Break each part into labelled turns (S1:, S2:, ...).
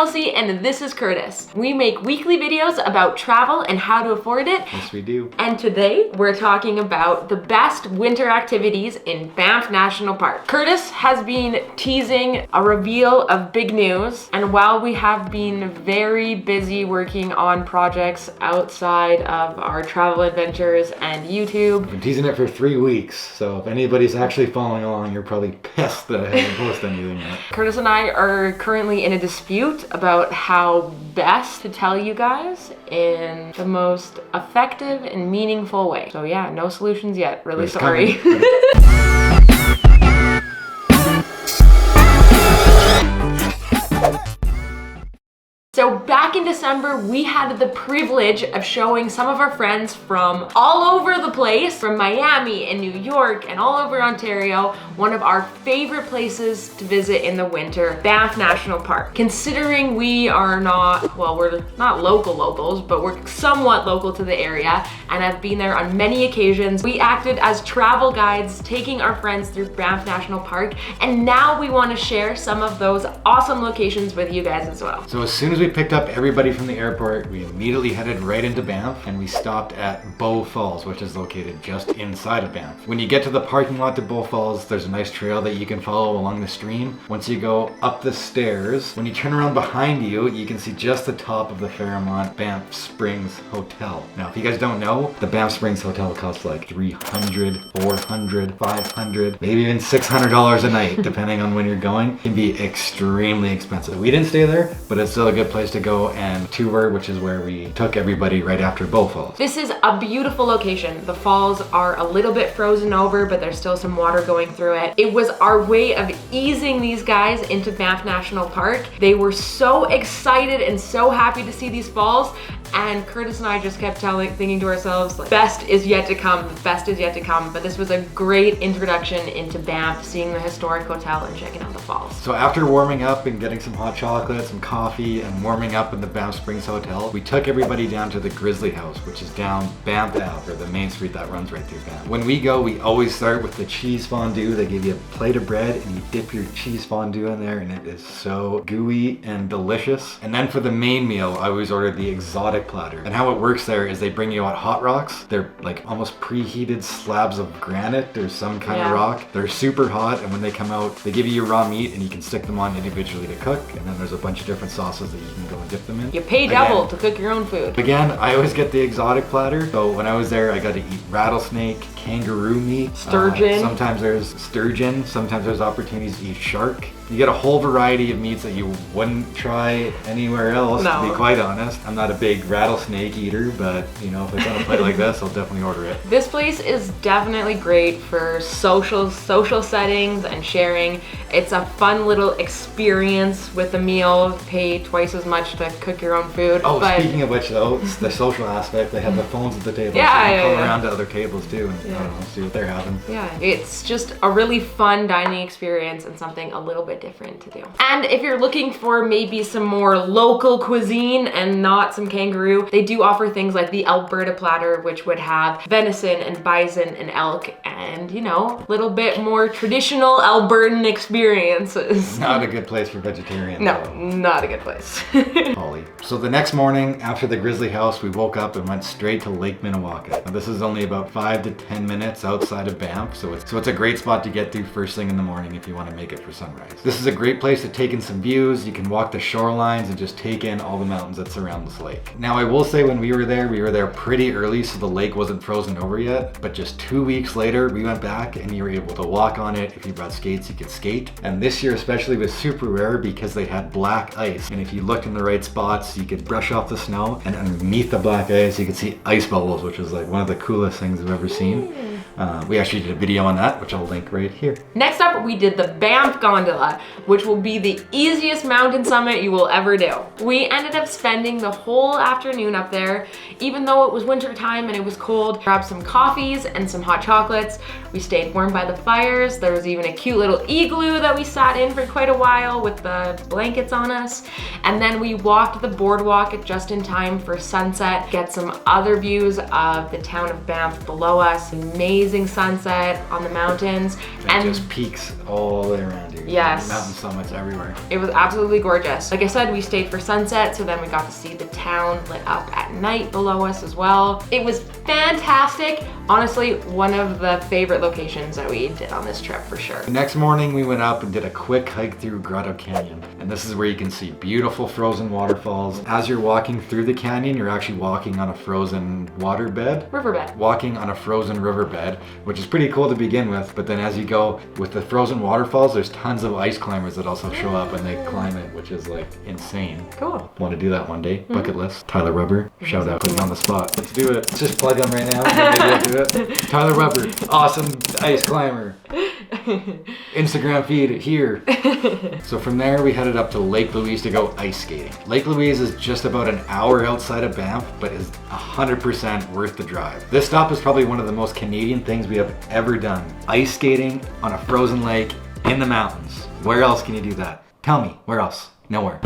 S1: Chelsey and this is Kurtis. We make weekly videos about travel and how to afford it.
S2: Yes, we do.
S1: And today we're talking about the best winter activities in Banff National Park. Kurtis has been teasing a reveal of big news, and while we have been very busy working on projects outside of our travel adventures and YouTube.
S2: I've been teasing it for 3 weeks, so if anybody's actually following along, you're probably pissed that I haven't posted anything yet.
S1: Kurtis and I are currently in a dispute about how best to tell you guys in the most effective and meaningful way. So yeah, no solutions yet. Really sorry. So back in December, we had the privilege of showing some of our friends from all over the place, from Miami and New York and all over Ontario, one of our favorite places to visit in the winter, Banff National Park. Considering we are not, well, we're not locals, but we're somewhat local to the area and have been there on many occasions, we acted as travel guides, taking our friends through Banff National Park, and now we want to share some of those awesome locations with you guys as well.
S2: So as soon as we picked up everybody from the airport, we immediately headed right into Banff, and we stopped at Bow Falls, which is located just inside of Banff. When you get to the parking lot to Bow Falls, there's a nice trail that you can follow along the stream. Once you go up the stairs, when you turn around behind you, you can see just the top of the Fairmont Banff Springs Hotel. Now, if you guys don't know, the Banff Springs Hotel costs like $300, $400, $500, maybe even $600 a night, depending on when you're going. It can be extremely expensive. We didn't stay there, but it's still a good place to go and tour, which is where we took everybody right after Bow Falls.
S1: This is a beautiful location. The falls are a little bit frozen over, but there's still some water going through it. It was our way of easing these guys into Banff National Park. They were so excited and so happy to see these falls, and Kurtis and I just kept thinking to ourselves, like, best is yet to come, the best is yet to come. But this was a great introduction into Banff, seeing the historic hotel and checking out the falls.
S2: So after warming up and getting some hot chocolate, some coffee, and warming up in the Banff Springs Hotel, we took everybody down to the Grizzly House, which is down Banff Ave, or the main street that runs right through Banff. When we go, we always start with the cheese fondue. They give you a plate of bread and you dip your cheese fondue in there, and it is so gooey and delicious. And then for the main meal, I always ordered the exotic platter. And how it works there is they bring you out hot rocks. They're like almost preheated slabs of granite or some kind of rock. They're super hot, and when they come out, they give you your raw meat and you can stick them on individually to cook. And then there's a bunch of different sauces that you can go and dip them in.
S1: You pay double to cook your own food.
S2: Again, I always get the exotic platter. So when I was there, I got to eat rattlesnake, kangaroo meat,
S1: sturgeon.
S2: Sometimes there's sturgeon. Sometimes there's opportunities to eat shark. You get a whole variety of meats that you wouldn't try anywhere else, to be quite honest. I'm not a big rattlesnake eater, but you know, if it's on a plate like this, I'll definitely order it.
S1: This place is definitely great for social settings and sharing. It's a fun little experience with the meal. Pay twice as much to cook your own food.
S2: Oh, speaking of which though, it's the social aspect. They have the phones at the table.
S1: Yeah,
S2: so you can call around to other tables too and I don't know, see what they're having.
S1: Yeah, it's just a really fun dining experience and something a little bit different to do. And if you're looking for maybe some more local cuisine and not some kangaroo, they do offer things like the Alberta platter, which would have venison and bison and elk and, you know, a little bit more traditional Albertan experiences.
S2: Not a good place for vegetarians.
S1: No, not a good place.
S2: Holly. So the next morning after the Grizzly House, we woke up and went straight to Lake Minnewanka. Now, this is only about 5 to 10 minutes outside of Banff, so it's a great spot to get to first thing in the morning if you want to make it for sunrise. This is a great place to take in some views. You can walk the shorelines and just take in all the mountains that surround this lake. Now I will say when we were there pretty early, so the lake wasn't frozen over yet, but just 2 weeks later we went back and you were able to walk on it. If you brought skates, you could skate. And this year especially was super rare because they had black ice, and if you looked in the right spots, you could brush off the snow, and underneath the black ice you could see ice bubbles, which was like one of the coolest things I've ever seen. We actually did a video on that, which I'll link right here.
S1: Next up, we did the Banff Gondola, which will be the easiest mountain summit you will ever do. We ended up spending the whole afternoon up there, even though it was winter time and it was cold. Grabbed some coffees and some hot chocolates. We stayed warm by the fires. There was even a cute little igloo that we sat in for quite a while with the blankets on us. And then we walked the boardwalk just in time for sunset, get some other views of the town of Banff below us. Amazing sunset on the mountains.
S2: And just peaks all the way around here.
S1: Yes, Yes.
S2: Mountain summits everywhere.
S1: It was absolutely gorgeous. Like I said, we stayed for sunset, so then we got to see the town lit up at night below us as well. It was fantastic. Honestly, one of the favorite locations that we did on this trip for sure.
S2: The next morning we went up and did a quick hike through Grotto Canyon. And this is where you can see beautiful frozen waterfalls. As you're walking through the canyon, you're actually walking on a frozen waterbed.
S1: Riverbed.
S2: Walking on a frozen riverbed, which is pretty cool to begin with. But then as you go with the frozen waterfalls, there's tons of ice climbers that also show up and they climb it, which is like insane.
S1: Cool.
S2: Want to do that one day. Bucket list. Tyler Rubber. Shout out. Put him on the spot. Let's do it. Let's just plug him right now. Maybe we'll do it. Tyler Rubber. Awesome ice climber. Instagram feed here. So from there we headed up to Lake Louise to go ice skating. Lake Louise is just about an hour outside of Banff, but is 100% worth the drive. This stop is probably one of the most Canadian things we have ever done. Ice skating on a frozen lake in the mountains. Where else can you do that? Tell me, where else? Nowhere.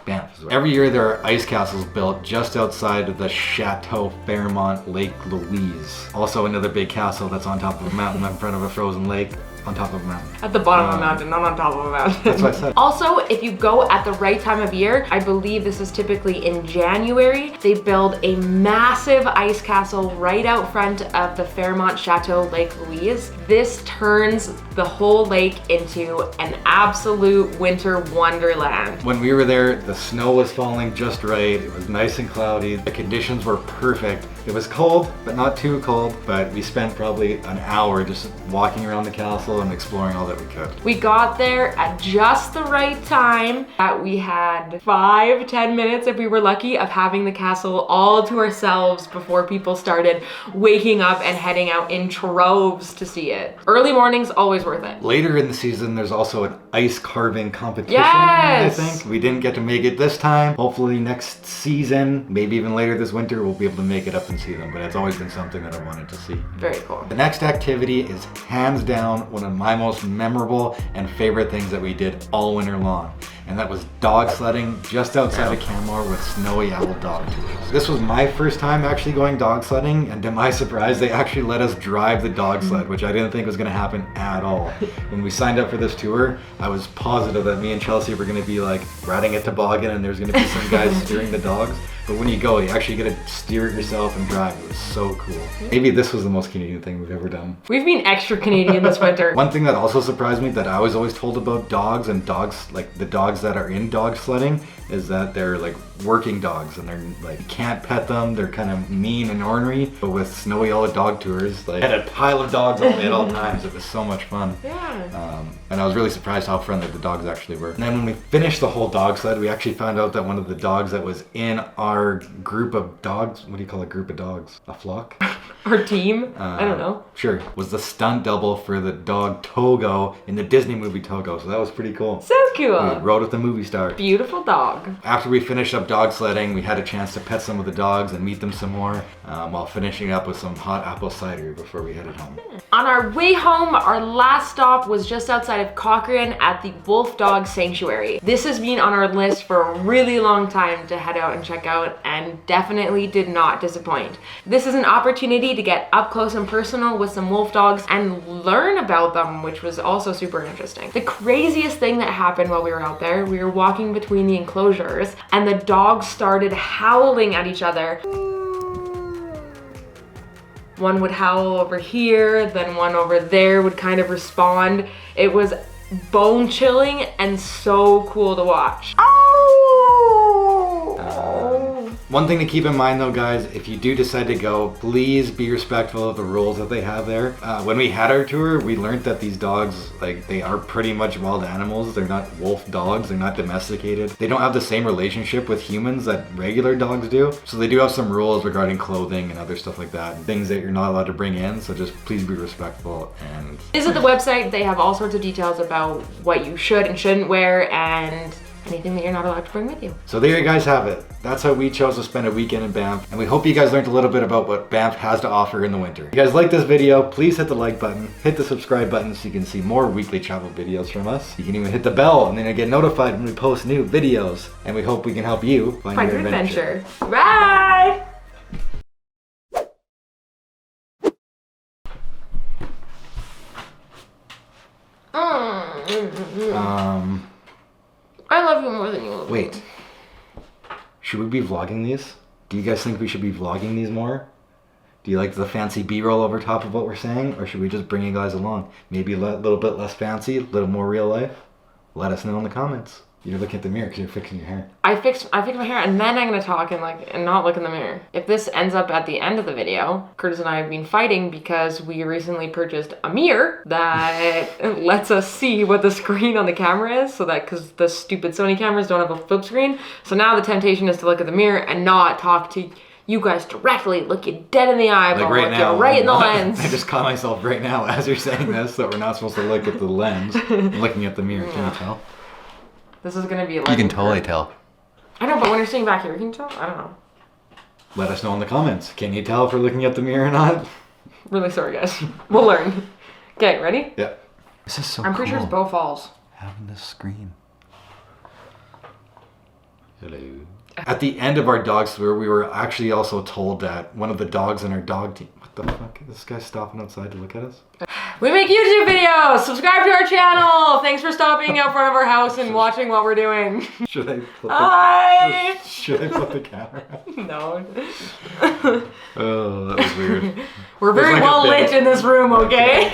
S2: Banff. Every year there are ice castles built just outside of the Chateau Fairmont Lake Louise. Also another big castle that's on top of a mountain in front of a frozen lake. On top of a mountain.
S1: At the bottom of a mountain, not on top of a mountain.
S2: That's what I said.
S1: Also, if you go at the right time of year, I believe this is typically in January, they build a massive ice castle right out front of the Fairmont Chateau Lake Louise. This turns the whole lake into an absolute winter wonderland.
S2: When we were there, the snow was falling just right. It was nice and cloudy. The conditions were perfect. It was cold, but not too cold. But we spent probably an hour just walking around the castle and exploring all that we could.
S1: We got there at just the right time. We had 5-10 minutes, if we were lucky, of having the castle all to ourselves before people started waking up and heading out in troves to see it. Early mornings, always worth it.
S2: Later in the season, there's also an ice carving competition,
S1: Yes!
S2: I think. We didn't get to make it this time. Hopefully next season, maybe even later this winter, we'll be able to make it up and see them. But it's always been something that I wanted to see.
S1: Very cool.
S2: The next activity is hands down one of my most memorable and favorite things that we did all winter long. And that was dog sledding just outside of Canmore with Snowy Owl dog tours. This was my first time actually going dog sledding, and to my surprise, they actually let us drive the dog sled, which I didn't think was gonna happen at all. When we signed up for this tour, I was positive that me and Chelsey were gonna be like riding a toboggan and there's gonna be some guys steering the dogs. But when you go, you actually get to steer it yourself and drive. It was so cool. Maybe this was the most Canadian thing we've ever done.
S1: We've been extra Canadian this winter.
S2: One thing that also surprised me that I was always told about dogs and dogs, like the dogs that are in dog sledding, is that they're like working dogs and they're like, you can't pet them, they're kind of mean and ornery. But with Snowy Owl dog tours, like, I had a pile of dogs on me at all times. It was so much fun.
S1: Yeah.
S2: And I was really surprised how friendly the dogs actually were. And then when we finished the whole dog sled, we actually found out that one of the dogs that was in our group of dogs, what do you call a group of dogs? A flock?
S1: Our team? I don't know.
S2: Sure. Was the stunt double for the dog Togo in the Disney movie Togo. So that was pretty cool.
S1: So cool.
S2: We rode with the movie star.
S1: Beautiful dog.
S2: After we finished up dog sledding, we had a chance to pet some of the dogs and meet them some more while finishing up with some hot apple cider before we headed home.
S1: On our way home, our last stop was just outside of Cochrane at the Wolf Dog Sanctuary. This has been on our list for a really long time to head out and check out, and definitely did not disappoint. This is an opportunity to get up close and personal with some wolf dogs and learn about them, which was also super interesting. The craziest thing that happened while we were out there, we were walking between the enclosures and the dogs started howling at each other. One would howl over here, then one over there would kind of respond. It was bone chilling and so cool to watch.
S2: One thing to keep in mind though, guys, if you do decide to go, please be respectful of the rules that they have there. When we had our tour, we learned that these dogs, like, they are pretty much wild animals. They're not wolf dogs, they're not domesticated. They don't have the same relationship with humans that regular dogs do. So they do have some rules regarding clothing and other stuff like that, and things that you're not allowed to bring in, so just please be respectful and
S1: visit the website. They have all sorts of details about what you should and shouldn't wear and anything that you're not allowed to bring with you.
S2: So there you guys have it. That's how we chose to spend a weekend in Banff. And we hope you guys learned a little bit about what Banff has to offer in the winter. If you guys like this video, please hit the like button, hit the subscribe button so you can see more weekly travel videos from us. You can even hit the bell and then you'll get notified when we post new videos. And we hope we can help you find your adventure.
S1: Bye! Mm-hmm. I love you more than you love me.
S2: Wait. Should we be vlogging these? Do you guys think we should be vlogging these more? Do you like the fancy B-roll over top of what we're saying? Or should we just bring you guys along? Maybe a little bit less fancy, a little more real life? Let us know in the comments. You're looking at the mirror because you're fixing your hair. I fix
S1: my hair and then I'm gonna talk and not look in the mirror. If this ends up at the end of the video, Kurtis and I have been fighting because we recently purchased a mirror that lets us see what the screen on the camera is, so that because the stupid Sony cameras don't have a flip screen. So now the temptation is to look at the mirror and not talk to you guys directly, look you dead in the eye,
S2: like right now,
S1: right in the lens.
S2: I just caught myself right now as you're saying this that we're not supposed to look at the lens. I'm looking at the mirror. Can you tell?
S1: This is gonna be a
S2: You can totally tell.
S1: I know, but when you're sitting back here, can you tell? I don't know.
S2: Let us know in the comments. Can you tell if we're looking at the mirror or not?
S1: Really sorry, guys. We'll learn. Okay, ready?
S2: Yeah. This is so
S1: I'm pretty sure it's Bow Falls.
S2: Having this screen. Hello. At the end of our dog tour, we were actually also told that one of the dogs in our dog team... What the fuck? This guy's stopping outside to look at us?
S1: We make YouTube videos! Subscribe to our channel! Thanks for stopping out front of our house and watching what we're doing.
S2: Should I flip
S1: Hi!
S2: Should I flip the camera?
S1: No.
S2: Oh, that was weird.
S1: We're very well lit in this room, okay?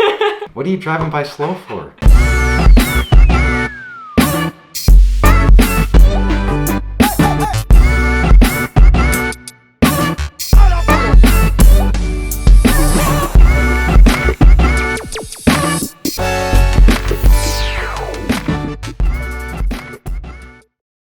S2: What are you driving by slow for?